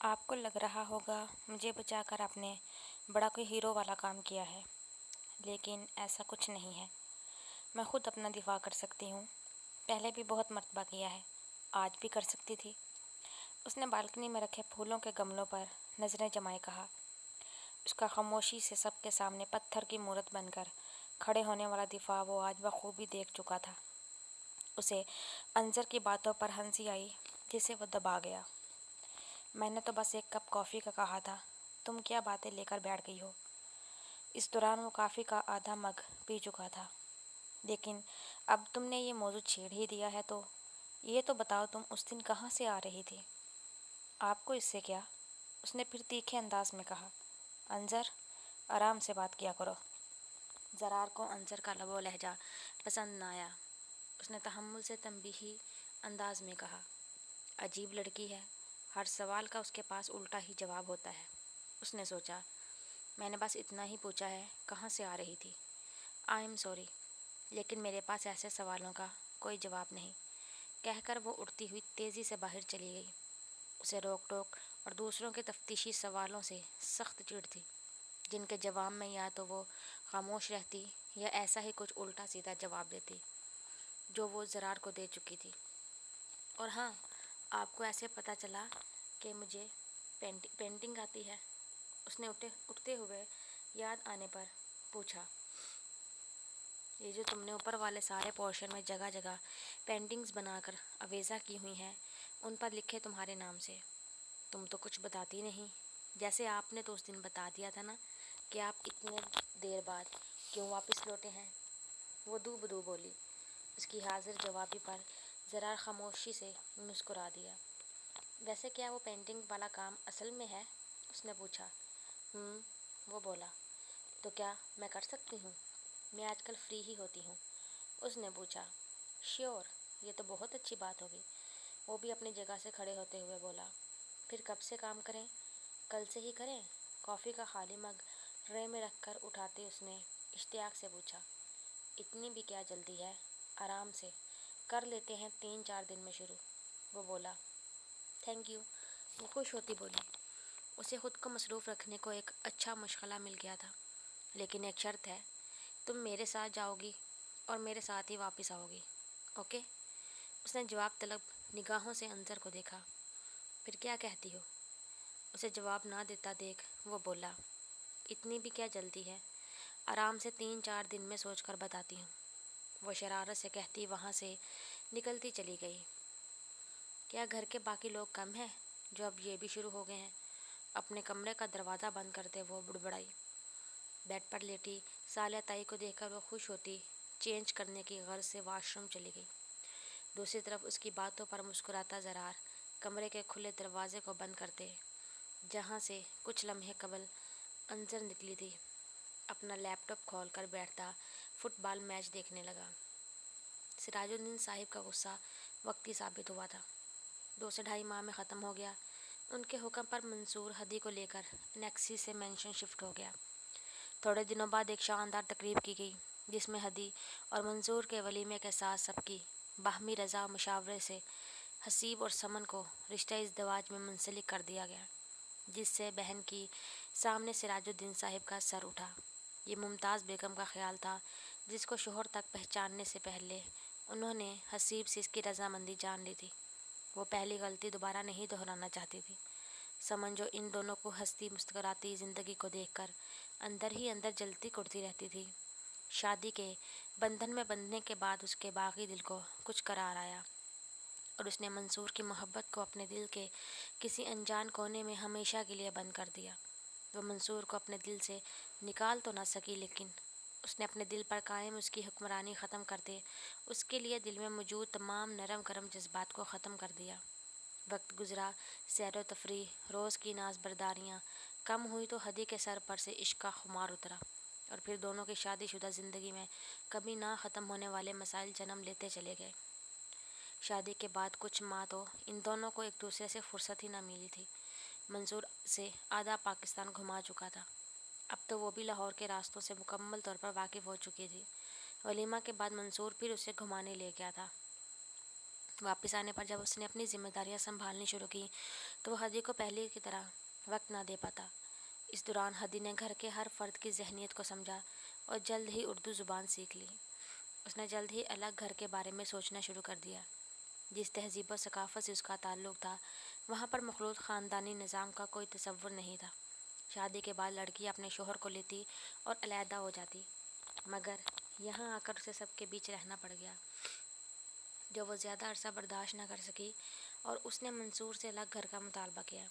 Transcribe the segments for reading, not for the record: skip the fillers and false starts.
آپ کو لگ رہا ہوگا مجھے بچا کر آپ نے بڑا کوئی ہیرو والا کام کیا ہے، لیکن ایسا کچھ نہیں ہے۔ میں خود اپنا دفاع کر سکتی ہوں، پہلے بھی بہت مرتبہ کیا ہے، آج بھی کر سکتی تھی۔ اس نے بالکنی میں رکھے پھولوں کے گملوں پر نظریں جمائے کہا۔ اس کا خاموشی سے سب کے سامنے پتھر کی مورت بن کر کھڑے ہونے والا دفاع وہ آج بخوبی دیکھ چکا تھا۔ اسے انظر کی باتوں پر ہنسی آئی جسے وہ دبا گیا۔ میں نے تو بس ایک کپ کافی کا کہا تھا، تم کیا باتیں لے کر بیٹھ گئی ہو۔ اس دوران وہ کافی کا آدھا مگ پی چکا تھا۔ لیکن اب تم نے یہ موضوع چھیڑ ہی دیا ہے تو یہ تو بتاؤ تم اس دن کہاں سے آ رہی تھی؟ آپ کو اس سے کیا؟ اس نے پھر تیکھے انداز میں کہا۔ انظر، آرام سے بات کیا کرو۔ زرار کو انظر کا لب و لہجہ پسند نہ آیا۔ اس نے تحمل سے تنبیہی انداز میں کہا، عجیب لڑکی ہے، ہر سوال کا اس کے پاس الٹا ہی جواب ہوتا ہے۔ اس نے سوچا، میں نے بس اتنا ہی پوچھا ہے، کہاں سے آ رہی تھی؟ آئی ایم سوری، لیکن میرے پاس ایسے سوالوں کا کوئی جواب نہیں، کہہ کر وہ اٹھتی ہوئی تیزی سے باہر چلی گئی۔ اسے روک ٹوک اور دوسروں کے تفتیشی سوالوں سے سخت چڑ تھی، جن کے جواب میں یا تو وہ خاموش رہتی یا ایسا ہی کچھ الٹا سیدھا جواب دیتی جو وہ زرار کو دے چکی تھی۔ اور ہاں، آپ کو ایسے پتہ چلا کہ مجھے پینٹنگ آتی ہے؟ اس نے اٹھتے ہوئے یاد آنے پر پوچھا۔ یہ جو تم نے اوپر والے سارے پورشن میں جگہ جگہ پینٹنگز بنا کر آویزاں کی ہوئی ہیں، ان پر لکھے تمہارے نام سے، تم تو کچھ بتاتی نہیں، جیسے آپ نے تو اس دن بتا دیا تھا نا کہ آپ اتنے دیر بعد کیوں واپس لوٹے ہیں۔ وہ دو بدو بولی۔ اس کی حاضر جوابی پر زرار خاموشی سے مسکرا دیا۔ ویسے کیا وہ پینٹنگ والا کام اصل میں ہے؟ اس نے پوچھا۔ وہ بولا۔ تو کیا میں کر سکتی ہوں؟ میں آج کل فری ہی ہوتی ہوں۔ اس نے پوچھا۔ شیور، یہ تو بہت اچھی بات ہوگی۔ وہ بھی اپنی جگہ سے کھڑے ہوتے ہوئے بولا۔ پھر کب سے کام کریں؟ کل سے ہی کریں؟ کافی کا خالی مگ ٹرے میں رکھ کر اٹھاتے اس نے اشتیاق سے پوچھا۔ اتنی بھی کیا جلدی ہے، آرام سے کر لیتے ہیں، 3-4 دن میں شروع، وہ بولا۔ تھینک یو، وہ خوش ہوتی بولی۔ اسے خود کو مصروف رکھنے کو ایک اچھا مشغلہ مل گیا تھا، لیکن ایک شرط ہے، تم میرے ساتھ جاؤ گی اور میرے ساتھ ہی واپس آؤ گی، اوکے؟ اس نے جواب طلب نگاہوں سے انظر کو دیکھا۔ پھر کیا کہتی ہو؟ اسے جواب نہ دیتا دیکھ وہ بولا۔ اتنی بھی کیا جلدی ہے، آرام سے 3-4 دن میں سوچ کر بتاتی ہوں، وہ شرارت سے کہتی وہاں سے نکلتی چلی گئی۔ کیا گھر کے باقی لوگ کم ہیں جو اب یہ بھی شروع ہو گئے ہیں؟ اپنے کمرے کا دروازہ بند کرتے وہ بڑبڑائی۔ بیڈ پر لیٹی سالیہ تائی کو دیکھ کر وہ خوش ہوتی چینج کرنے کی غرض سے واش روم چلی گئی۔ دوسری طرف اس کی باتوں پر مسکراتا زرار کمرے کے کھلے دروازے کو بند کرتے جہاں سے کچھ لمحے قبل انظر نکلی تھی، اپنا لیپ ٹاپ کھول کر بیٹھتا فٹ بال میچ دیکھنے لگا۔ سراج الدین صاحب کا غصہ وقتی ثابت ہوا تھا، 2 سے 2.5 ماہ میں ختم ہو گیا۔ ان کے حکم پر منصور ہدی کو لے کر نیکسی سے مینشن شفٹ ہو گیا۔ تھوڑے دنوں بعد ایک شاندار تقریب کی گئی جس میں ہدی اور منصور کے ولیمے کے ساتھ سب کی باہمی رضا و مشاورے سے حسیب اور سمن کو رشتہ ازدواج میں منسلک کر دیا گیا، جس سے بہن کی سامنے سراج الدین صاحب کا سر اٹھا۔ یہ ممتاز بیگم کا خیال تھا جس کو شوہر تک پہچاننے سے پہلے انہوں نے حسیب سے اس کی رضامندی جان لی تھی۔ وہ پہلی غلطی دوبارہ نہیں دہرانا چاہتی تھی۔ سمن جو ان دونوں کو ہنستی مسکراتی زندگی کو دیکھ کر اندر ہی اندر جلتی کڑتی رہتی تھی، شادی کے بندھن میں بندھنے کے بعد اس کے باغی دل کو کچھ قرار آیا اور اس نے منصور کی محبت کو اپنے دل کے کسی انجان کونے میں ہمیشہ کے لیے بند کر دیا۔ وہ منصور کو اپنے دل سے نکال تو نہ سکی، لیکن اس نے اپنے دل پر قائم اس کی حکمرانی ختم کرتے اس کے لیے دل میں موجود تمام نرم گرم جذبات کو ختم کر دیا۔ وقت گزرا، سیر و تفریح، روز کی ناز برداریاں کم ہوئی تو ہدی کے سر پر سے عشق کا خمار اترا، اور پھر دونوں کی شادی شدہ زندگی میں کبھی نہ ختم ہونے والے مسائل جنم لیتے چلے گئے۔ شادی کے بعد کچھ ماہ تو ان دونوں کو ایک دوسرے سے فرصت ہی نہ ملی تھی۔ منصور سے آدھا پاکستان گھما چکا تھا، اب تو وہ بھی لاہور کے راستوں سے مکمل طور پر واقف ہو چکی تھی۔ ولیمہ کے بعد منصور پھر اسے گھمانے لے گیا تھا۔ واپس آنے پر جب اس نے اپنی ذمہ داریاں سنبھالنی شروع کی تو وہ ہدی کو پہلے کی طرح وقت نہ دے پاتا۔ اس دوران ہدی نے گھر کے ہر فرد کی ذہنیت کو سمجھا اور جلد ہی اردو زبان سیکھ لی۔ اس نے جلد ہی الگ گھر کے بارے میں سوچنا شروع کر دیا۔ جس تہذیب و ثقافت سے اس کا تعلق تھا وہاں پر مخلوط خاندانی نظام کا کوئی تصور نہیں تھا۔ شادی کے بعد لڑکی اپنے شوہر کو لیتی اور علیحدہ ہو جاتی، مگر یہاں آ کر اسے سب کے بیچ رہنا پڑ گیا، جو وہ زیادہ عرصہ برداشت نہ کر سکی، اور اس نے منصور سے الگ گھر کا مطالبہ کیا۔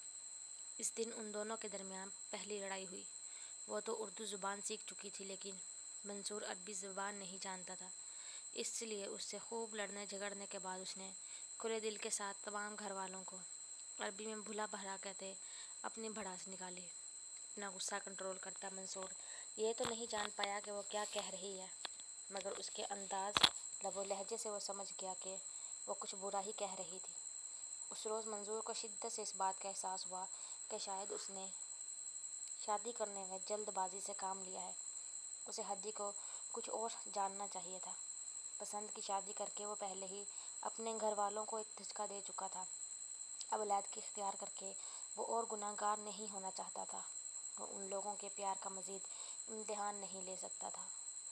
اس دن ان دونوں کے درمیان پہلی لڑائی ہوئی۔ وہ تو اردو زبان سیکھ چکی تھی لیکن منصور عربی زبان نہیں جانتا تھا، اس لیے اس سے خوب لڑنے جھگڑنے کے بعد اس نے کھلے دل کے ساتھ تمام گھر والوں کو عربی میں بھلا بھلا کہتے اپنی بھڑاس نکالی۔ اپنا غصہ کنٹرول کرتا منصور یہ تو نہیں جان پایا کہ وہ کیا کہہ رہی ہے، مگر اس کے انداز، لب و لہجے سے وہ سمجھ گیا کہ وہ کچھ برا ہی کہہ رہی تھی۔ اس روز منصور کو شدت سے اس بات کا احساس ہوا کہ شاید اس نے شادی کرنے میں جلد بازی سے کام لیا ہے۔ اسے ہدی کو کچھ اور جاننا چاہیے تھا۔ پسند کی شادی کر کے وہ پہلے ہی اپنے گھر والوں کو ایک دھچکا دے چکا تھا۔ اب علیحدگی اختیار کر کے وہ اور گناہ گار نہیں ہونا چاہتا تھا۔ وہ ان لوگوں کے پیار کا مزید امتحان نہیں لے سکتا تھا۔